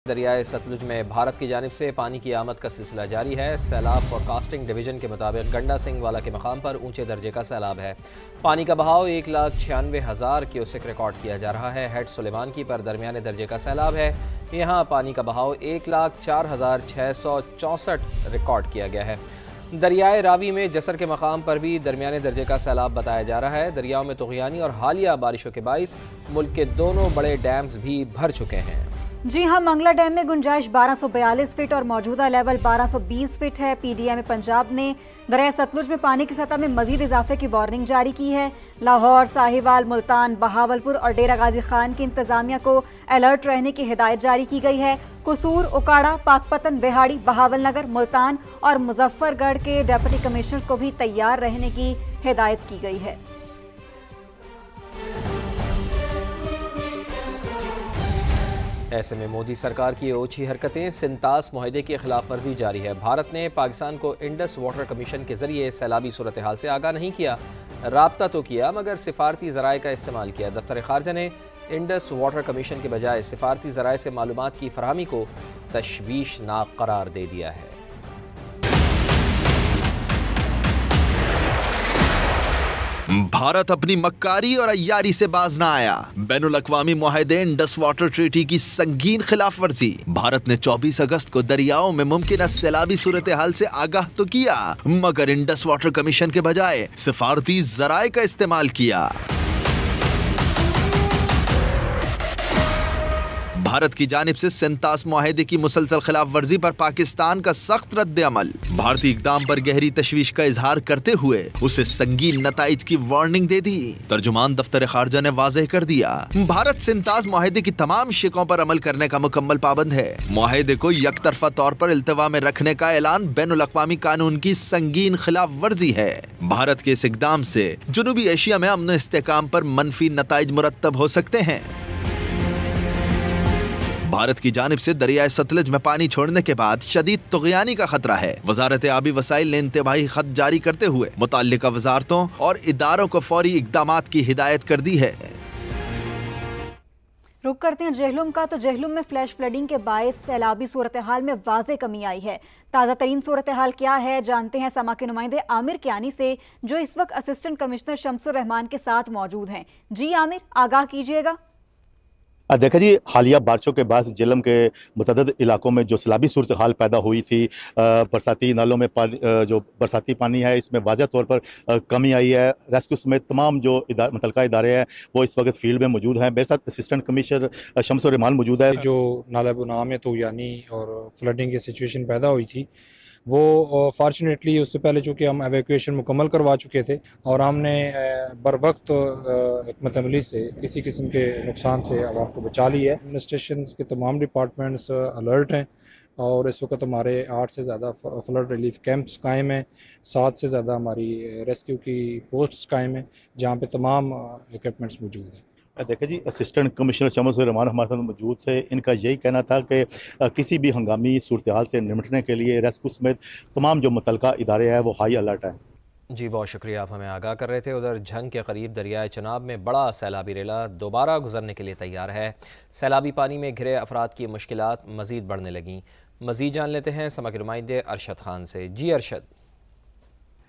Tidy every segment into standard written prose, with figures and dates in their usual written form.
दरियाए सतलुज में भारत की जानिब से पानी की आमद का सिलसिला जारी है। सैलाब फोरकास्टिंग डिवीजन के मुताबिक गंडा सिंह वाला के मकाम पर ऊंचे दर्जे का सैलाब है। पानी का बहाव 1,96,000 क्यूसेक रिकॉर्ड किया जा रहा है। हेड सुलेमान की पर दरमियाने दर्जे का सैलाब है। यहाँ पानी का बहाव 1,04,664 रिकॉर्ड किया गया है। दरियाए रावी में जसर के मकाम पर भी दरमियाने दर्जे का सैलाब बताया जा रहा है। दरियाओं में तुग़यानी और हालिया बारिशों के बाइस मुल्क के दोनों बड़े डैम्स भी भर चुके हैं। जी हाँ, मंगला डैम में गुंजाइश 1242 फीट और मौजूदा लेवल 1220 फीट है। पीडीएम पंजाब ने दरिया सतलुज में पानी की सतह में मजीद इजाफे की वार्निंग जारी की है। लाहौर, साहिवाल, मुल्तान, बहावलपुर और डेरा गाजी खान की इंतजामिया को अलर्ट रहने की हिदायत जारी की गई है। कसूर, उकाड़ा, पाकपतन, बिहाड़ी, बहावल नगर, मुल्तान और मुजफ्फरगढ़ के डिप्टी कमिश्नर्स को भी तैयार रहने की हिदायत की गई है। ऐसे में मोदी सरकार की ओछी हरकतें, सिंतास मुआहदे की खिलाफ वर्जी जारी है। भारत ने पाकिस्तान को इंडस वाटर कमीशन के जरिए सैलाबी सूरत हाल से आगाह नहीं किया। राब्ता तो किया मगर सिफारती ज़राए का इस्तेमाल किया। दफ्तर खारजा ने इंडस वाटर कमीशन के बजाय सिफारती ज़राए से मालूमात की फरहमी को तशवीशनाक करार दे दिया है। भारत अपनी मक्कारी और अय्यारी से बाज न आया। बैनुल अक़वामी मुआहदे इंडस वाटर ट्रीटी की संगीन खिलाफ वर्जी। भारत ने 24 अगस्त को दरियाओं में मुमकिन सैलाबी सूरत हाल से आगाह तो किया मगर इंडस वाटर कमीशन के बजाय सिफारती जराए का इस्तेमाल किया। भारत की जानिब से सिंतास मुआहदे की मुसलसल खिलाफ वर्जी पर पाकिस्तान का सख्त रद्द अमल। भारतीय इक़दाम पर गहरी तशवीश का इजहार करते हुए उसे संगीन नताइज की वार्निंग दे दी। तर्जुमान दफ्तर खारजा ने वाज़ेह कर दिया, भारत सिंतास मुआहदे की तमाम शिकों पर अमल करने का मुकम्मल पाबंद है। मुआहदे को यकतरफा तौर पर इल्तवा में रखने का ऐलान बैनुल अक़वामी कानून की संगीन खिलाफ वर्जी है। भारत के इस इक़दाम से जनूबी एशिया में अमन इस्तेहकाम पर मनफी नताइज मुरत्तब हो सकते हैं। भारत की जानिब से दरियाए सतलुज में पानी छोड़ने के बाद शदीद तुग़यानी का खतरा है। वज़ारत आबी वसाइल ने इंतबाही खत जारी करते हुए मुतल्लिका वज़ारतों और इदारों को फौरी इक़दामात की हिदायत कर दी है। रुक करते हैं जेहलुम का। तो जेहलुम में फ्लैश फ्लडिंग के बायस सैलाबी सूरत हाल में वाज़े कमी आई है। ताज़ा तरीन सूरत हाल क्या है जानते हैं समा के नुमाइंदे आमिर कियानी से, जो इस वक्त असिस्टेंट कमिश्नर शम्सुर रहमान के साथ मौजूद हैं। जी आमिर, आगाह कीजिएगा। देखा जी, हालिया बारिशों के बाद जेहलम के मुतअद्दिद इलाकों में जो सैलाबी सूरत हाल पैदा हुई थी, बरसाती नालों में जो बरसाती पानी है इसमें वाज़ह तौर पर कमी आई है। रेस्क्यू समेत तमाम जो मुतल्लिका इदारे हैं वो इस वक्त फील्ड में मौजूद हैं। मेरे साथ असिस्टेंट कमिश्नर शम्सुर रहमान मौजूद है। जो नाला बुना में तो यानी और फ्लडिंग की सिचुएशन पैदा हुई थी वो फॉर्चुनेटली उससे पहले चूँकि हम एवैक्यूएशन मुकम्मल करवा चुके थे और हमने बर वक्त हिकमत अमली से किसी किस्म के नुकसान से आवाम को बचा लिया है। एडमिनिस्ट्रेशन के तमाम डिपार्टमेंट्स अलर्ट हैं और इस वक्त हमारे 8 से ज़्यादा फ्लड रिलीफ कैंप्स कायम हैं, 7 से ज़्यादा हमारी रेस्क्यू की पोस्ट्स कायम हैं जहाँ पे तमाम इक्विपमेंट्स मौजूद हैं। देखिए जी, असिस्टेंट कमिश्नर शम्सुर रहमान हमारे साथ मौजूद थे। इनका यही कहना था कि किसी भी हंगामी सूरत हाल से निपटने के लिए रेस्क्यू समेत तमाम जो मुतल्लिका इदारे हैं वो हाई अलर्ट हैं। जी बहुत शुक्रिया, आप हमें आगाह कर रहे थे। उधर झंग के करीब दरियाए चनाब में बड़ा सैलाबी रेला दोबारा गुजरने के लिए तैयार है। सैलाबी पानी में घिरे अफराद की मुश्किलात मज़ीद बढ़ने लगीं। मज़ीद जान लेते हैं समा के नुमाइंदे अरशद खान से। जी अरशद।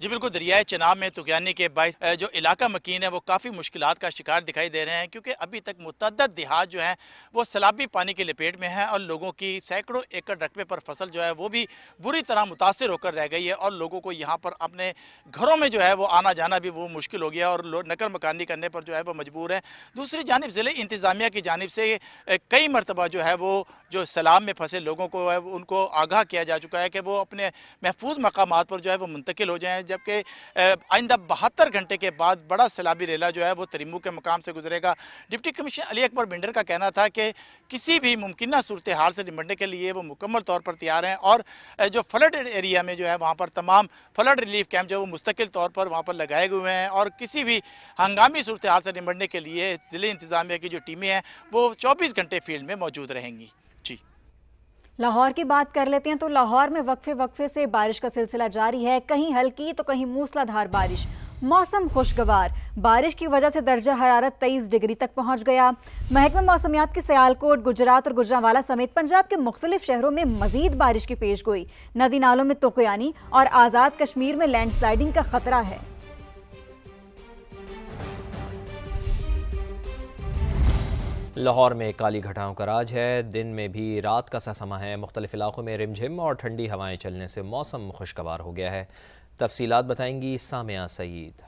जी बिल्कुल, दरियाए चनाब में तुग़यानी के बाइस जो इलाका मकीन है वो काफ़ी मुश्किलात का शिकार दिखाई दे रहे हैं क्योंकि अभी तक मुतअद्दिद देहात जो हैं वो सैलाबी पानी की लपेट में है और लोगों की सैकड़ों एकड़ रकबे पर फसल जो है वो भी बुरी तरह मुतासर होकर रह गई है और लोगों को यहाँ पर अपने घरों में जो है वो आना जाना भी वो मुश्किल हो गया और नकल मकानी करने पर जो है वो मजबूर है। दूसरी जानिब ज़िले इंतज़ामिया की जानिब से कई मरतबा जो है वो जो सैलाब में फंसे लोगों को है उनको आगाह किया जा चुका है कि वो अपने महफूज मकामात पर जो है वो मुंतकिल हो जाएँ, जबकि आइंदा 72 घंटे के बाद बड़ा सैलाबी रेला जो है वो तरीमू के मकाम से गुजरेगा। Deputy commissioner Ali Akbar binder का कहना था कि किसी भी मुमकिन सूरत हाल से निपटने के लिए वो मुकम्मल तौर पर तैयार हैं और जो फ्लड एरिया में जो है वहाँ पर तमाम फ्लड रिलीफ कैंप जो है वो मुस्तकिल तौर पर वहाँ पर लगाए हुए हैं और किसी भी हंगामी सूरत हाल से निपटने के लिए ज़िले इंतज़ामिया की जो टीमें हैं वो 24 घंटे फील्ड में मौजूद रहेंगी। जी लाहौर की बात कर लेते हैं। तो लाहौर में वक्फे वक्फे से बारिश का सिलसिला जारी है, कहीं हल्की तो कहीं मूसलाधार बारिश। मौसम खुशगवार, बारिश की वजह से दर्जा हरारत 23 डिग्री तक पहुंच गया। महकमा मौसमियात के सियालकोट, गुजरात और गुजरांवाला समेत पंजाब के मुख्तलिफ शहरों में मजीद बारिश की पेशगोई। नदी नालों में तुगयानी और आज़ाद कश्मीर में लैंडस्लाइडिंग का खतरा है। लाहौर में काली घटाओं का राज है। दिन में भी रात का सा समा है। मुख्तलिफ इलाकों में रिमझिम और ठंडी हवाएं चलने से मौसम खुशगवार हो गया है। तफसीलात बताएंगी सामिया सईद।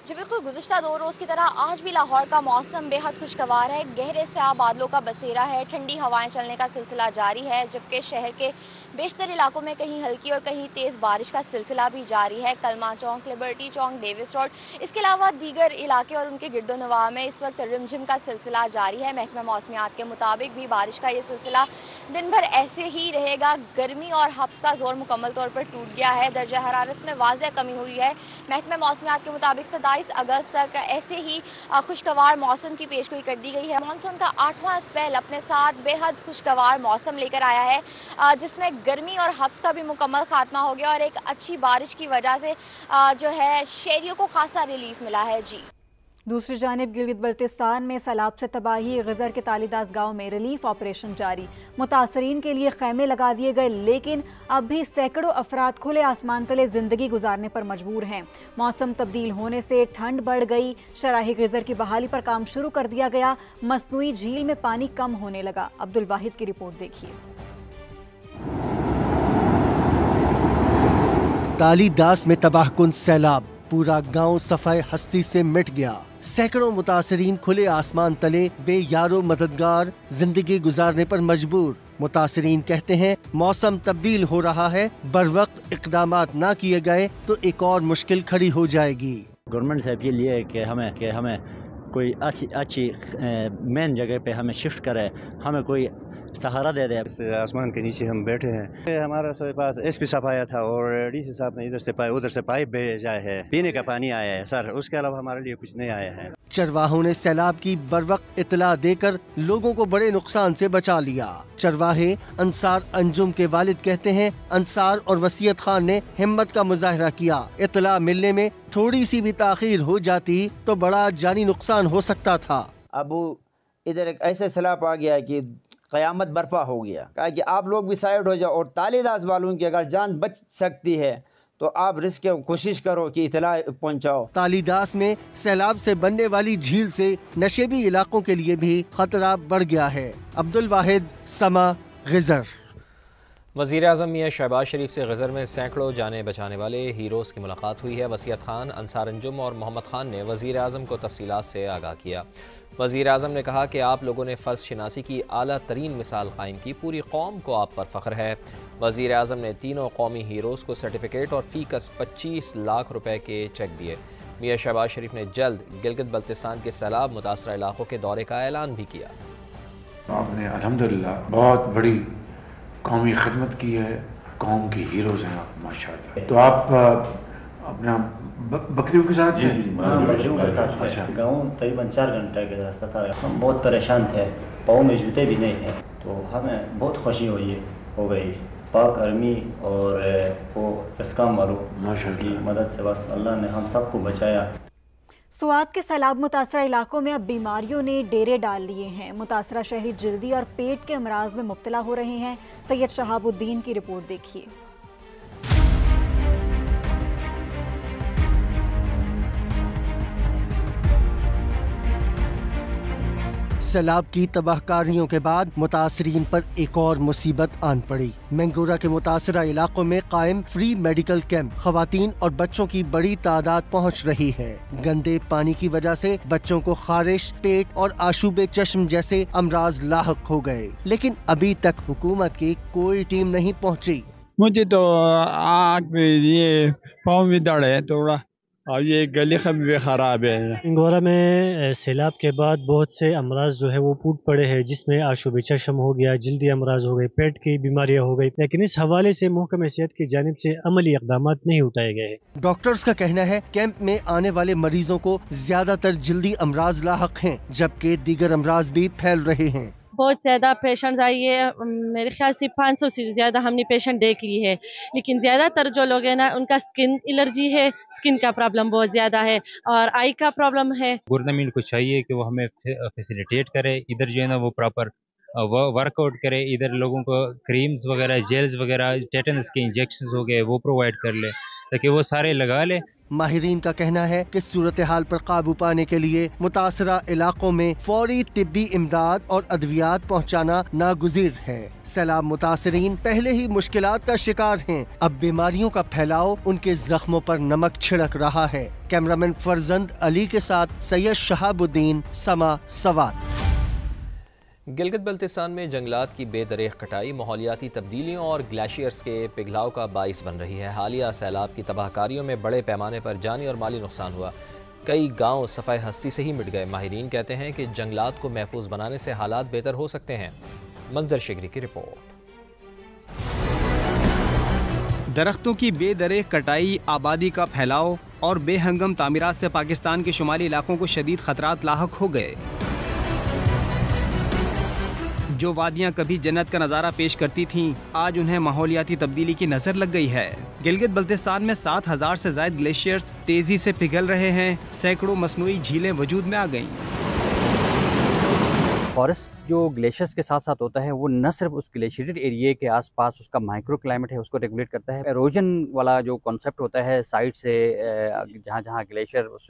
जी बिल्कुल, गुज़िश्ता 2 रोज़ की तरह आज भी लाहौर का मौसम बेहद खुशगवार है। गहरे स्याह बादलों का बसेरा है, ठंडी हवाएं चलने का सिलसिला जारी है, जबकि शहर के बेशतर इलाकों में कहीं हल्की और कहीं तेज़ बारिश का सिलसिला भी जारी है। कलमा चौक, लिबर्टी चौक, डेविस रोड, इसके अलावा दीगर इलाके और उनके गिरदोनवा में इस वक्त रिमझिम का सिलसिला जारी है। महकमा मौसमियात के मुताबिक भी बारिश का ये सिलसिला दिन भर ऐसे ही रहेगा। गर्मी और हब्स का जोर मुकम्मल तौर पर टूट गया है। दर्जा हरारत में वाज़ह कमी हुई है। महकमा मौसमियात के मुताबिक 27 अगस्त तक ऐसे ही खुशगवार मौसम की पेशगोई कर दी गई है। मानसून का 8वां स्पेल अपने साथ बेहद खुशगवार मौसम लेकर आया है, जिसमें गर्मी और हब्स का भी मुकम्मल खात्मा हो गया और एक अच्छी बारिश की वजह से जो है शहरियों को खासा रिलीफ मिला है। जी दूसरी जानिब गिलगित बल्तिस्तान में सैलाब से तबाही, गजर के तालीदास गांव में रिलीफ ऑपरेशन जारी। मुतासरीन के लिए खैमे लगा दिए गए, लेकिन अब भी सैकड़ों अफराद खुले आसमान तले जिंदगी गुजारने पर मजबूर हैं। मौसम तब्दील होने से ठंड बढ़ गई। शराही गजर की बहाली पर काम शुरू कर दिया गया। मसनूई झील में पानी कम होने लगा। अब्दुल वाहिद की रिपोर्ट देखिए। तालीदास में तबाहकुन सैलाब, पूरा गांव सफाए हस्ती से मिट गया। सैकड़ों मुतासरीन खुले आसमान तले बेयारो मददगार जिंदगी गुजारने पर मजबूर। मुतासरीन कहते हैं मौसम तब्दील हो रहा है, बर वक्त इक़दामात ना किए गए तो एक और मुश्किल खड़ी हो जाएगी। गवर्नमेंट से अपील ये है कि हमें कोई अच्छी मेन जगह पे हमें शिफ्ट करे, हमें कोई सहारा दे दे। आसमान के नीचे हम बैठे हैं। हमारे पास एसपी साहब आया था और डीसी साहब ने उधर से पाइप भेजा है, पीने का पानी आया है सर, उसके अलावा हमारे लिए कुछ नहीं आया है। चरवाहों ने सैलाब की बरवक्त इतला देकर लोगों को बड़े नुकसान से बचा लिया। चरवाहे अंसार अंजुम के वालिद कहते हैं अंसार और वसीयत खान ने हिम्मत का मुजाहरा किया। इतला मिलने में थोड़ी सी भी ताखीर हो जाती तो बड़ा जानी नुकसान हो सकता था। अब इधर एक ऐसे सैलाब आ गया कि क़यामत बर्पा हो गया। कहा कि आप लोग भी साइड हो जाओ और तालीदास वालों की अगर जान बच सकती है तो आप रिस्क कोशिश करो कि इतला पहुंचाओ। तालीदास में सैलाब से बनने वाली झील से नशेबी इलाकों के लिए भी खतरा बढ़ गया है। अब्दुल वाहिद, समा, गजर। वज़ीर आज़म मियां शहबाज शरीफ से गजर में सैकड़ों जाने बचाने वाले हीरोज़ की मुलाकात हुई है। वसीयत खान, अंसार अंजुम और मोहम्मद खान ने वज़ीर आज़म को तफसीलात से आगाह किया। वज़ीर आज़म ने कहा कि आप लोगों ने फ़र्ज शनासी की आला तरीन मिसाल कायम की, पूरी कौम को आप पर फ़ख्र है। वज़ीर आज़म ने तीनों कौमी हीरोज़ को सर्टिफिकेट और फ़ीकस 25 लाख रुपए के चेक दिए। मियां शहबाज शरीफ ने जल्द गिलगित बल्तिस्तान के सैलाब मुतासरा इलाकों के दौरे का ऐलान भी किया। आपने अल्हम्दुलिल्लाह बहुत बड़ी कौमी खिदमत की है, कौम के हीरोज़ हैं आप माशाअल्लाह। तो आप अपना बकरियों के साथ बकरियों के साथ अच्छा गाँव तकरीबन 4 घंटे का रास्ता था। हम बहुत परेशान थे, पाँव में जूते भी नहीं थे, तो हमें बहुत खुशी हो गई। पाक आर्मी और वो इस्काम वालों की मदद से बस अल्लाह ने हम सबको बचाया। सुआत के सैलाब मुतासरा इलाकों में अब बीमारियों ने डेरे डाल लिए हैं। मुतासरा शहरी जल्दी और पेट के अमराज में मुब्तला हो रहे हैं। सैयद शहाबुद्दीन की रिपोर्ट देखिए। सैलाब की तबाहकारियों के बाद मुतासरीन पर एक और मुसीबत आन पड़ी। मैंगोरा के मुतासरा इलाकों में कायम फ्री मेडिकल कैंप खवातीन और बच्चों की बड़ी तादाद पहुंच रही है। गंदे पानी की वजह से बच्चों को खारिश, पेट और आशूबे चश्म जैसे अमराज लाहक हो गए, लेकिन अभी तक हुकूमत की कोई टीम नहीं पहुंची। मुझे तो आँख में ये पाँव में दर्द है थोड़ा, और ये गले भी खराब है। मैंगोरा में सैलाब के बाद बहुत से अमराज जो है वो फूट पड़े हैं, जिसमें आशुब चश्म हो गया, जल्दी अमराज हो गए, पेट की बीमारियां हो गई, लेकिन इस हवाले से महकमा सेहत की जानिब से अमली इक़दामात नहीं उठाए गए। डॉक्टर्स का कहना है कैंप में आने वाले मरीजों को ज्यादातर जल्दी अमराज लाहक हैं, जबकि दीगर अमराज भी फैल रहे हैं। बहुत ज़्यादा पेशेंट्स आई है, मेरे ख्याल से 500 से ज़्यादा हमने पेशेंट देख ली है, लेकिन ज़्यादातर जो लोग हैं ना उनका स्किन एलर्जी है, स्किन का प्रॉब्लम बहुत ज़्यादा है और आई का प्रॉब्लम है। गवर्नमेंट को चाहिए कि वो हमें फैसिलिटेट करे, इधर जो है ना वो प्रॉपर वर्कआउट करे, इधर लोगों को क्रीम्स वगैरह, जेल्स वगैरह, टेटनस के इंजेक्शंस हो गए वो प्रोवाइड कर ले ताकि वो सारे लगा ले। माहिरीन का कहना है कि सूरत हाल पर काबू पाने के लिए मुतासरा इलाकों में फौरी तिब्बी इमदाद और अद्वियात पहुँचाना नागुज़ीर है। सैलाब मुतासरीन पहले ही मुश्किलात का शिकार हैं, अब बीमारियों का फैलाव उनके जख्मों पर नमक छिड़क रहा है। कैमरामैन फरजंद अली के साथ सैयद शहाबुद्दीन, समा सवात। गिलगित बल्तिस्तान में जंगलात की बेदरेख कटाई माहौलियाती तब्दीलियों और ग्लेशियर्स के पिघलाव का बाइस बन रही है। हालिया सैलाब की तबाहकारियों में बड़े पैमाने पर जानी और माली नुकसान हुआ, कई गांव सफ़ाए हस्ती से ही मिट गए। माहिरीन कहते हैं कि जंगलात को महफूज बनाने से हालात बेहतर हो सकते हैं। मंजर शिगरी की रिपोर्ट। दरख्तों की बेदरेख कटाई, आबादी का फैलाव और बेहंगम तामीरात से पाकिस्तान के शुमाली इलाकों को शदीद खतरात लाहक हो गए। जो वादियां कभी जन्नत का नज़ारा पेश करती थीं, आज उन्हें माहौलियाती तब्दीली की नज़र लग गई है। गिलगित बल्तिस्तान में 7000 से ज़ायद ग्लेशियर्स तेज़ी से पिघल रहे हैं, सैकड़ों मसनूई झीलें वजूद में आ गईं। फॉरेस्ट जो ग्लेशियर्स के साथ साथ होता है वो न सिर्फ उस ग्लेशियरेटेड एरिया के आसपास उसका माइक्रो क्लाइमेट है उसको रेगुलेट करता है। एरोजन वाला जो कॉन्सेप्ट होता है साइड से जहाँ जहाँ ग्लेशियर उस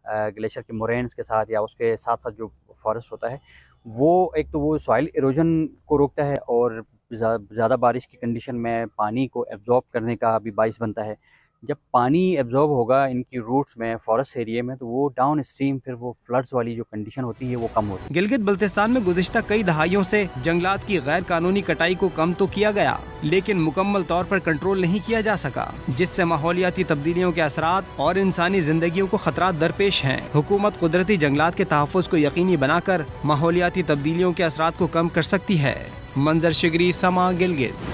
ग्लेशियर के मोरेन्स के साथ या उसके साथ साथ जो फॉरेस्ट होता है वो एक तो वो सॉइल इरोजन को रोकता है और ज़्यादा बारिश की कंडीशन में पानी को एब्जॉर्ब करने का भी बाइस बनता है। जब पानी एब्जॉर्ब होगा इनकी रूट्स में फॉरेस्ट एरिया में तो वो डाउन स्ट्रीम फिर वो फ्लड्स वाली जो कंडीशन होती है वो कम होती है। गिलगित बल्तिस्तान में गुज़िश्ता कई दहाइयों से जंगलात की गैर कानूनी कटाई को कम तो किया गया लेकिन मुकम्मल तौर पर कंट्रोल नहीं किया जा सका, जिससे माहौलियाती तब्दीलियों के असरात और इंसानी जिंदगियों को खतरात दरपेश हैं। हुकूमत कुदरती जंगलात के तहफ़्फ़ुज़ को यकीनी बनाकर माहौलियाती तब्दीलियों के असरात को कम कर सकती है। मंजर शिगरी, समा, गिलगित।